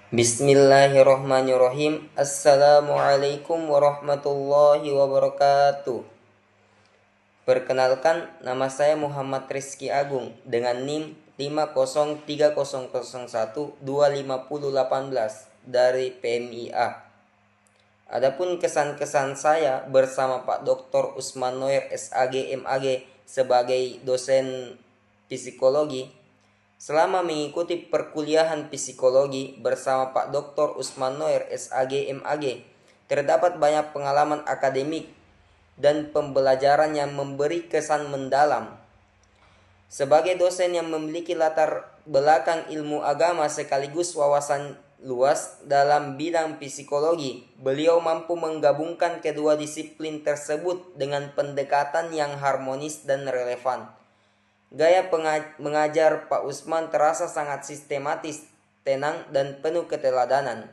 Bismillahirrohmanirrohim. Assalamualaikum warahmatullahi wabarakatuh. Perkenalkan, nama saya Muhammad Rizky Agung dengan NIM 503012518 dari PMIA. Adapun kesan-kesan saya bersama Pak Dr. Usman Noer SAG MAG sebagai dosen psikologi. Selama mengikuti perkuliahan psikologi bersama Pak Dr. Usman Noer SAG MAG, terdapat banyak pengalaman akademik dan pembelajaran yang memberi kesan mendalam. Sebagai dosen yang memiliki latar belakang ilmu agama sekaligus wawasan luas dalam bidang psikologi, beliau mampu menggabungkan kedua disiplin tersebut dengan pendekatan yang harmonis dan relevan. Gaya mengajar Pak Usman terasa sangat sistematis, tenang, dan penuh keteladanan.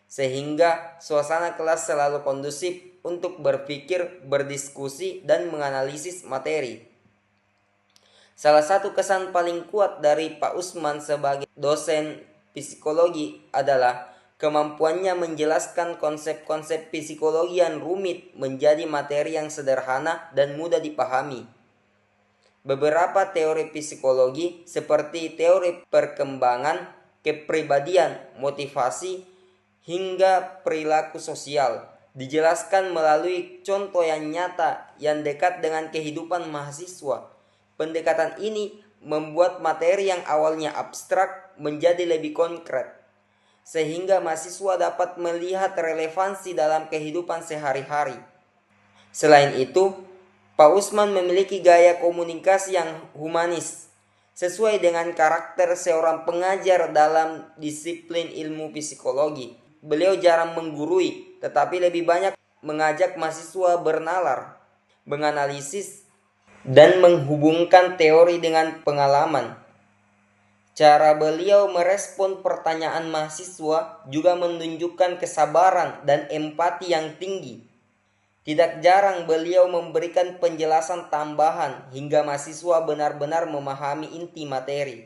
Sehingga suasana kelas selalu kondusif untuk berpikir, berdiskusi, dan menganalisis materi. Salah satu kesan paling kuat dari Pak Usman sebagai dosen psikologi adalah kemampuannya menjelaskan konsep-konsep psikologi yang rumit menjadi materi yang sederhana dan mudah dipahami. Beberapa teori psikologi seperti teori perkembangan, kepribadian, motivasi, hingga perilaku sosial dijelaskan melalui contoh yang nyata yang dekat dengan kehidupan mahasiswa. Pendekatan ini membuat materi yang awalnya abstrak menjadi lebih konkret, sehingga mahasiswa dapat melihat relevansi dalam kehidupan sehari-hari. Selain itu, Pak Usman memiliki gaya komunikasi yang humanis, sesuai dengan karakter seorang pengajar dalam disiplin ilmu psikologi. Beliau jarang menggurui, tetapi lebih banyak mengajak mahasiswa bernalar, menganalisis, dan menghubungkan teori dengan pengalaman. Cara beliau merespon pertanyaan mahasiswa juga menunjukkan kesabaran dan empati yang tinggi. Tidak jarang beliau memberikan penjelasan tambahan hingga mahasiswa benar-benar memahami inti materi.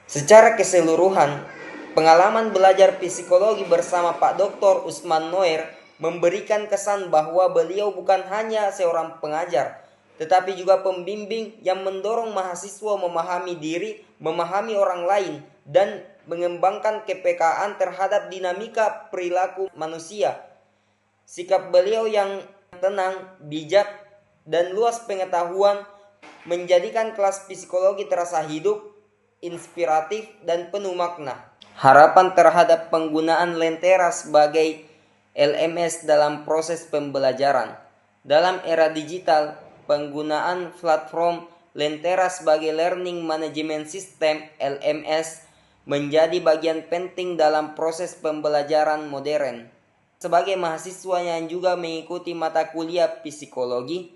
Secara keseluruhan, pengalaman belajar psikologi bersama Pak Dr. Usman Noer memberikan kesan bahwa beliau bukan hanya seorang pengajar, tetapi juga pembimbing yang mendorong mahasiswa memahami diri, memahami orang lain, dan mengembangkan kepekaan terhadap dinamika perilaku manusia. Sikap beliau yang tenang, bijak, dan luas pengetahuan menjadikan kelas psikologi terasa hidup, inspiratif, dan penuh makna. Harapan terhadap penggunaan Lentera sebagai LMS dalam proses pembelajaran. Dalam era digital, penggunaan platform Lentera sebagai Learning Management System LMS menjadi bagian penting dalam proses pembelajaran modern. Sebagai mahasiswa yang juga mengikuti mata kuliah psikologi,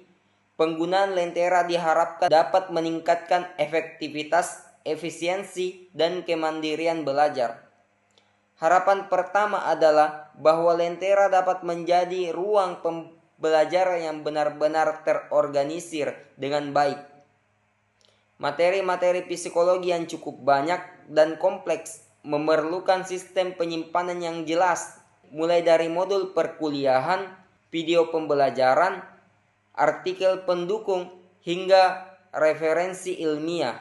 penggunaan Lentera diharapkan dapat meningkatkan efektivitas, efisiensi, dan kemandirian belajar. Harapan pertama adalah bahwa Lentera dapat menjadi ruang pembelajaran yang benar-benar terorganisir dengan baik. Materi-materi psikologi yang cukup banyak dan kompleks memerlukan sistem penyimpanan yang jelas, mulai dari modul perkuliahan, video pembelajaran, artikel pendukung, hingga referensi ilmiah.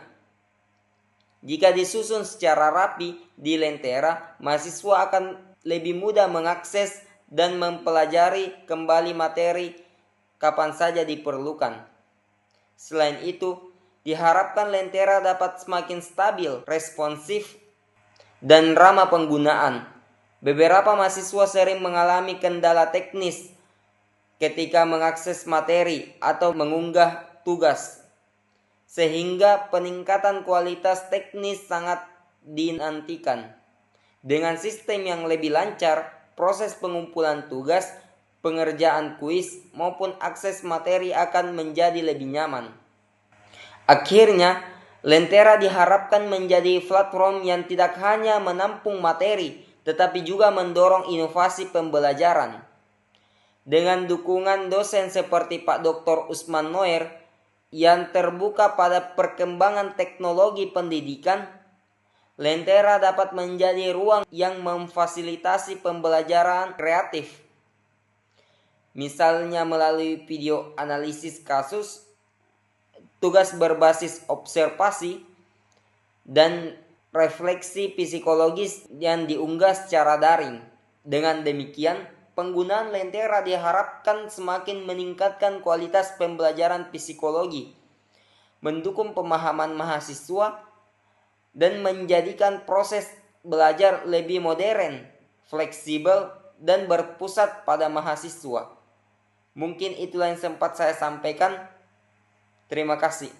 Jika disusun secara rapi di Lentera, mahasiswa akan lebih mudah mengakses dan mempelajari kembali materi kapan saja diperlukan. Selain itu, diharapkan Lentera dapat semakin stabil, responsif, dan ramah penggunaan. Beberapa mahasiswa sering mengalami kendala teknis ketika mengakses materi atau mengunggah tugas, sehingga peningkatan kualitas teknis sangat dinantikan. Dengan sistem yang lebih lancar, proses pengumpulan tugas, pengerjaan kuis, maupun akses materi akan menjadi lebih nyaman. Akhirnya, Lentera diharapkan menjadi platform yang tidak hanya menampung materi, tetapi juga mendorong inovasi pembelajaran. Dengan dukungan dosen seperti Pak Dr. Usman Noer yang terbuka pada perkembangan teknologi pendidikan, Lentera dapat menjadi ruang yang memfasilitasi pembelajaran kreatif. Misalnya melalui video analisis kasus, tugas berbasis observasi, dan refleksi psikologis yang diunggah secara daring. Dengan demikian, penggunaan Lentera diharapkan semakin meningkatkan kualitas pembelajaran psikologi, mendukung pemahaman mahasiswa, dan menjadikan proses belajar lebih modern, fleksibel, dan berpusat pada mahasiswa. Mungkin itulah yang sempat saya sampaikan. Terima kasih.